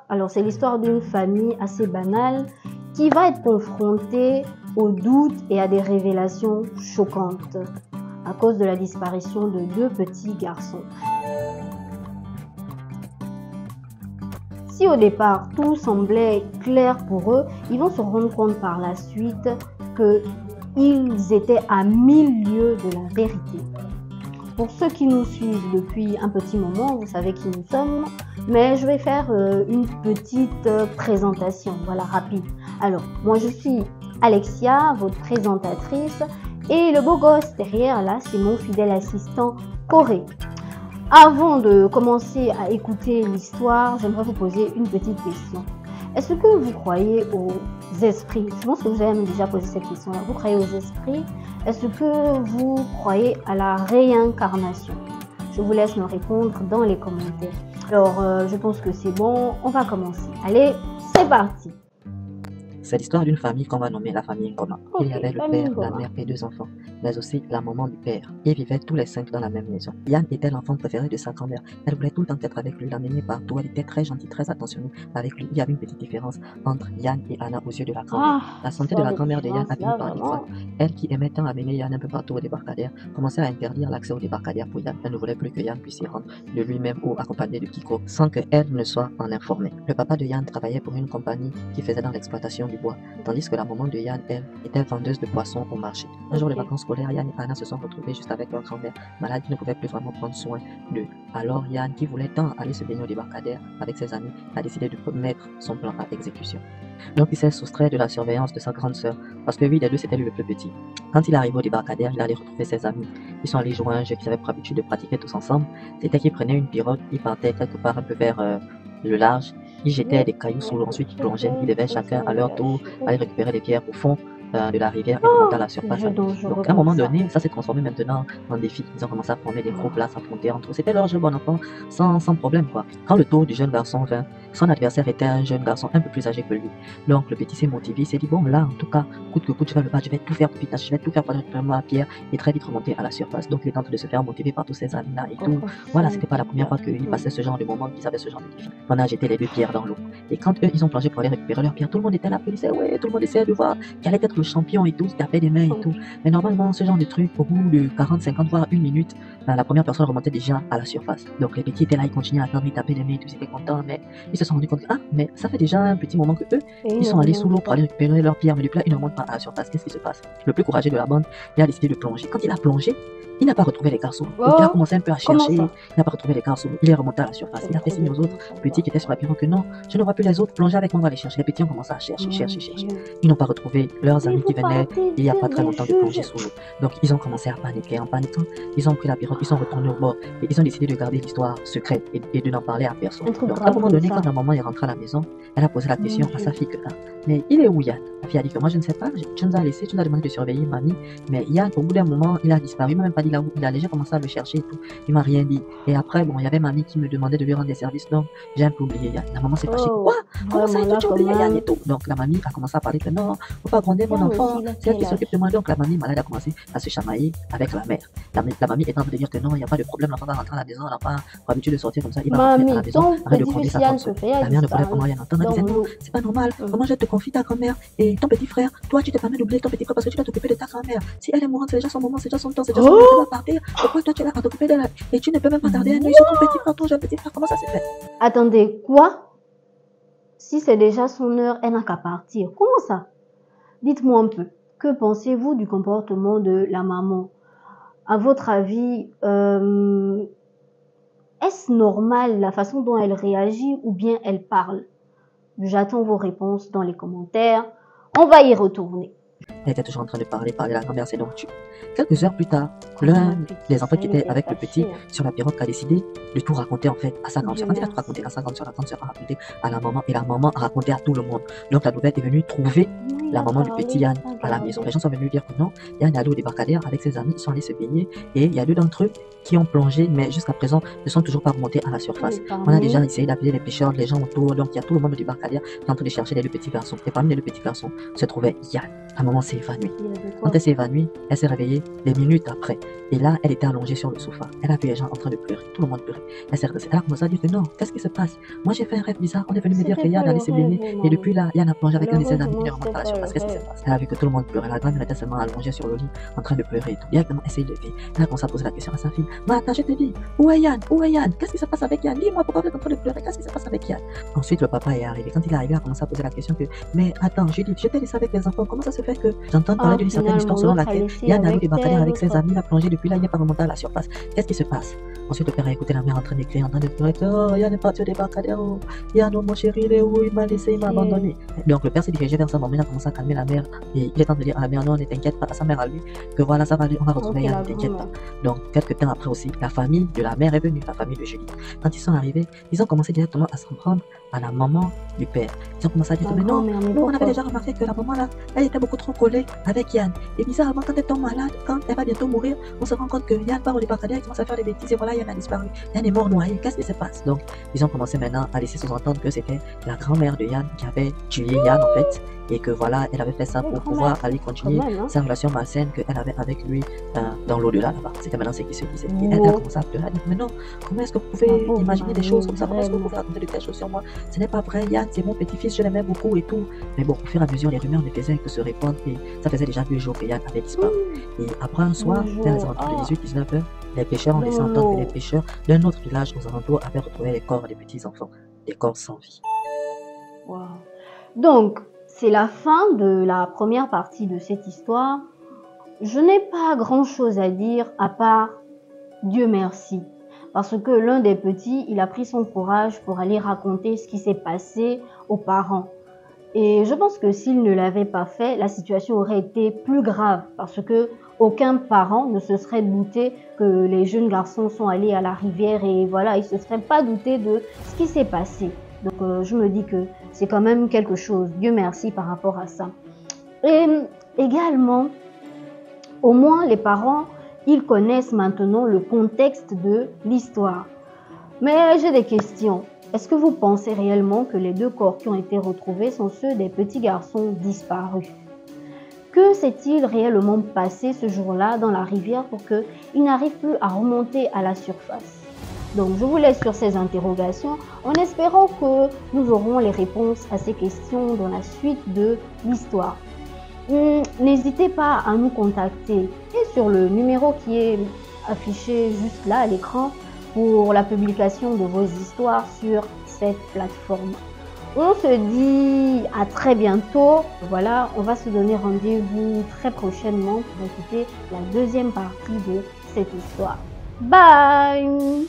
Alors, c'est l'histoire d'une famille assez banale qui va être confrontée aux doutes et à des révélations choquantes à cause de la disparition de deux petits garçons. Si au départ tout semblait clair pour eux, ils vont se rendre compte par la suite qu'ils étaient à 1000 lieues de la vérité. Pour ceux qui nous suivent depuis un petit moment, vous savez qui nous sommes, mais je vais faire une petite présentation, voilà, rapide. Alors, moi je suis Alexia, votre présentatrice, et le beau gosse derrière là, c'est mon fidèle assistant Corée. Avant de commencer à écouter l'histoire, j'aimerais vous poser une petite question. Est-ce que vous croyez aux esprits? Je pense que vous avez déjà posé cette question-là. Vous croyez aux esprits? Est-ce que vous croyez à la réincarnation? Je vous laisse me répondre dans les commentaires. Alors, je pense que c'est bon. On va commencer. Allez, c'est parti! C'est l'histoire d'une famille qu'on va nommer la famille Ngoma. Il y avait le père, la Ngoma. mère et deux enfants, mais aussi la maman du père. Ils vivaient tous les 5 dans la même maison. Yann était l'enfant préféré de sa grand-mère. Elle voulait tout le temps être avec lui, l'amener partout. Elle était très gentille, très attentionnée avec lui. Il y avait une petite différence entre Yann et Anna aux yeux de la grand-mère. La santé de la grand-mère de Yann a fini par décroître. Elle qui aimait tant amener Yann un peu partout au débarcadère, commençait à interdire l'accès au débarcadère pour Yann. Elle ne voulait plus que Yann puisse y rendre de lui-même ou accompagné de Kiko, sans qu'elle ne soit en informée. Le papa de Yann travaillait pour une compagnie qui faisait dans l'exploitation du bois, tandis que la maman de Yann, elle, était vendeuse de poissons au marché. Un jour de vacances scolaires, Yann et Anna se sont retrouvés juste avec leur grand-mère. Malade, ils ne pouvaient plus vraiment prendre soin d'eux. Alors Yann, qui voulait tant aller se baigner au débarcadère avec ses amis, a décidé de mettre son plan à exécution. Donc il s'est soustrait de la surveillance de sa grande sœur, parce que lui des deux c'était lui le plus petit. Quand il arrivait au débarcadère, il allait retrouver ses amis. Ils sont allés jouer à un jeu qu'ils avaient pour habitude de pratiquer tous ensemble. C'était qu'ils prenaient une pirogue, ils partaient quelque part un peu vers le large. Ils jetaient des cailloux sous l'eau, ensuite ils plongeaient, ils devaient chacun à leur tour aller récupérer des pierres au fond de la rivière et remonter à la surface. Donc à un moment donné, ça s'est transformé maintenant en défi. Ils ont commencé à former des groupes là, s'affronter entre eux. C'était leur jeu bon enfant, sans problème quoi. Quand le tour du jeune garçon vint, son adversaire était un jeune garçon un peu plus âgé que lui. Donc le petit s'est motivé, il s'est dit bon là en tout cas, coûte que coûte, je vais le battre, je vais tout faire pour vite, je vais tout faire pour récupérer ma pierre et très vite remonter à la surface. Donc il est en train de se faire motiver par tous ses amis là et tout. Voilà, c'était pas la première fois qu'il passait ce genre de moment, qu'ils avaient ce genre de défi. On a jeté les deux pierres dans l'eau. Et quand eux ils ont plongé pour aller récupérer leurs pierres, tout le monde était là, applaudissait, ouais, tout le monde essayait de voir quel allait être le champion et tout, se tapait des mains et tout. Mais normalement, ce genre de truc, au bout de 40, 50, voire une minute, la première personne remontait déjà à la surface. Donc les petits étaient là, ils continuaient à attendre, ils tapaient des mains et tout, ils étaient contents, mais ils se sont rendus compte que, ah, mais ça fait déjà un petit moment que eux, ils sont allés sous l'eau pour aller récupérer leurs pierres, mais depuis là, ils ne remontent pas à la surface. Qu'est-ce qui se passe? Le plus courageux de la bande, il a décidé de plonger. Quand il a plongé, il n'a pas retrouvé les garçons. Donc il a commencé un peu à chercher, il n'a pas retrouvé les garçons. Il est remonté à la surface. Il a fait signe aux autres petits qui étaient sur la pirogue que non, je ne vois plus les autres, plongez avec moi, on va les chercher. Les petits ont commencé à chercher. Ils n'ont pas retrouvé leurs amis qui venaient il n'y a pas très longtemps de plonger sous l'eau. Donc ils ont commencé à paniquer. En paniquant, ils ont pris la pirogue, ils sont retournés au bord et ils ont décidé de garder l'histoire secrète et de n'en parler à personne. Donc à un moment donné, quand la maman est rentrée à la maison, elle a posé la question à sa fille que mais il est où Yann? La fille a dit que moi je ne sais pas, tu nous as laissé, tu nous as demandé de surveiller mamie, mais Yann au bout d'un moment il a disparu, il m'a même pas dit là où il allait, j'ai commencé à le chercher et tout, il m'a rien dit. Et après bon, il y avait mamie qui me demandait de lui rendre des services, donc j'ai un peu oublié Yann. La maman s'est fâchée, quoi? Comment ça tu as oublié Yann et tout? Donc la mamie a commencé à parler que non, faut pas gronder mon enfant, c'est elle qui s'occupe de moi. Donc la mamie malade a commencé à se chamailler avec la mère. La mamie est en train de dire que non, il n'y a pas de problème, l'enfant va rentrer à la maison, l'enfant a pour habitude de sortir comme ça, il va rentrer à la maison, arrête de gronder sa tante. La mère ne voulait vraiment rien entendre, elle disait non, c'est pas normal, comment je te confie ta grand-mère et ton petit frère, toi tu te permets d'oublier ton petit frère parce que tu dois t'occuper de ta grand-mère. Si elle est mourante, c'est déjà son moment, c'est déjà son temps, c'est déjà son moment, elle va partir. Pourquoi toi tu es là à t'occuper d'elle et tu ne peux même pas tarder un œil sur ton petit frère, ton jeune petit frère, comment ça se fait? Attendez, quoi? Si c'est déjà son heure, elle n'a qu'à partir. Comment ça? Dites-moi un peu, que pensez-vous du comportement de la maman? À votre avis, est-ce normal la façon dont elle réagit ou bien elle parle? J'attends vos réponses dans les commentaires. On va y retourner. Elle était toujours en train de parler de la grand-mère, c'est donc tu. Quelques heures plus tard, l'un des enfants qui était avec le petit sur la pirogue a décidé de tout raconter en fait à sa grande soeur. Quand il a tout raconté à sa grande soeur, la grande soeur a raconté à la maman et la maman a raconté à tout le monde. Donc la nouvelle est venue trouver la maman du petit Yann à la maison. Les gens sont venus dire que non, Yann est allé au débarcadère avec ses amis, ils sont allés se baigner et il y a deux d'entre eux qui ont plongé mais jusqu'à présent ne sont toujours pas remontés à la surface. On a déjà essayé d'appeler les pêcheurs, les gens autour, donc il y a tout le monde au débarcadère qui est en train de chercher les deux petits garçons. Et parmi les deux petits garçons se trouvait Yann. À un moment maman s'est évanouie. Il y a de Quand quoi. elle s'est évanouie, elle s'est réveillée des minutes après. Et là, elle était allongée sur le sofa. Elle a vu les gens en train de pleurer. Tout le monde pleurait. Elle s'est redressée. Elle a commencé à dire que non, qu'est-ce qui se passe? Moi, j'ai fait un rêve bizarre. On est venu me dire que C'était Yann pas le allait se baigner. rêve, Et depuis là, Yann a plongé avec un de ses amis. Il malheureusement, ne remonte pas à la c'était pas surface. le Qu'est-ce qui se rêve. passe? Elle a vu que tout le monde pleurait. La grand-mère était seulement allongée sur le lit, en train de pleurer et tout. Directement, elle s'est levée. Elle a commencé à poser la question à sa fille. Martha, je te dis, où est Yann? Où est Yann? Qu'est-ce qui se passe avec Yann? Dis-moi pourquoi vous êtes en train de pleurer. Qu'est-ce qui se passe avec Yann? Ensuite, le papa est arrivé. Quand il est arrivé, il a commencé à poser la question que, mais attends, Judith, je t'ai laissé avec les enfants. Comment ça se fait que j'entends parler d'une certaine Finalement, histoire selon l'autre a laquelle laissé Yann a eu avec des batailles avec ses l'autre. amis, il a plongé depuis là, il n'est pas remonté à la surface. Qu'est-ce qui se passe? Ensuite, le père a écouté la mère en train d'écrire, en train de pleurer que, oh, Yann est parti au débarcadero. Yann, oh, mon chéri, il est où? Il m'a laissé, il m'a abandonné. Donc, le père s'est dirigé vers sa maman, il a commencé à calmer la mère. Et il est en train de dire à la mère, non, ne t'inquiète pas, à sa mère à lui, que voilà, ça va aller, on va retrouver Ok, Yann, la ne t'inquiète pas. grand-mère. Donc, quelques temps après aussi, la famille de la mère est venue, la famille de Julie. Quand ils sont arrivés, ils ont commencé directement à s'en prendre à la maman du père. Ils ont commencé à dire, La mais non, grand-mère, mais nous, on avait pourquoi? déjà remarqué que la maman là, elle était beaucoup trop collée avec Yann. Et bizarrement, quand elle tombe malade, quand elle va bientôt mourir, on se rend compte que Yann part au débarcadère, il commence à faire des bêtises et voilà, Yann a disparu. Yann est mort noyé. Qu'est-ce qui se passe? Donc, ils ont commencé maintenant à laisser sous-entendre que c'était la grand-mère de Yann qui avait tué Yann en fait. Et que voilà, elle avait fait ça Oui, pour grand-mère, pouvoir aller quand continuer même, hein. sa relation malsaine qu'elle avait avec lui dans l'au-delà là-bas. C'était maintenant ce qui se disait. Et elle a Wow. commencé à pleurer. Elle a dit, mais non, comment est-ce que vous Ma pouvez pauvre imaginer des choses comme ça? Comment est-ce que vous vraiment. pouvez raconter de telles choses sur moi? Ce n'est pas vrai, Yann, c'est mon petit-fils, je l'aimais beaucoup et tout. Mais bon, au fur et à mesure, les rumeurs ne faisaient que se répandre et ça faisait déjà 2 jours que Yann avait disparu. Et après un soir, Un vers les jour. alentours de Ah, 18-19 heures, les pêcheurs ont laissé dans entendre que les l'eau. pêcheurs d'un autre village aux alentours avaient retrouvé les corps des petits-enfants, des corps sans vie. Wow. Donc, c'est la fin de la première partie de cette histoire. Je n'ai pas grand-chose à dire à part Dieu merci. Parce que l'un des petits, il a pris son courage pour aller raconter ce qui s'est passé aux parents. Et je pense que s'il ne l'avait pas fait, la situation aurait été plus grave parce que aucun parent ne se serait douté que les jeunes garçons sont allés à la rivière et voilà, ils se seraient pas doutés de ce qui s'est passé. Donc je me dis que c'est quand même quelque chose. Dieu merci par rapport à ça. Et également, au moins les parents, ils connaissent maintenant le contexte de l'histoire. Mais j'ai des questions. Est-ce que vous pensez réellement que les 2 corps qui ont été retrouvés sont ceux des petits garçons disparus? Que s'est-il réellement passé ce jour-là dans la rivière pour qu'ils n'arrivent plus à remonter à la surface? Donc je vous laisse sur ces interrogations en espérant que nous aurons les réponses à ces questions dans la suite de l'histoire. N'hésitez pas à nous contacter et sur le numéro qui est affiché juste là à l'écran pour la publication de vos histoires sur cette plateforme. On se dit à très bientôt. Voilà, on va se donner rendez-vous très prochainement pour écouter la deuxième partie de cette histoire. Bye!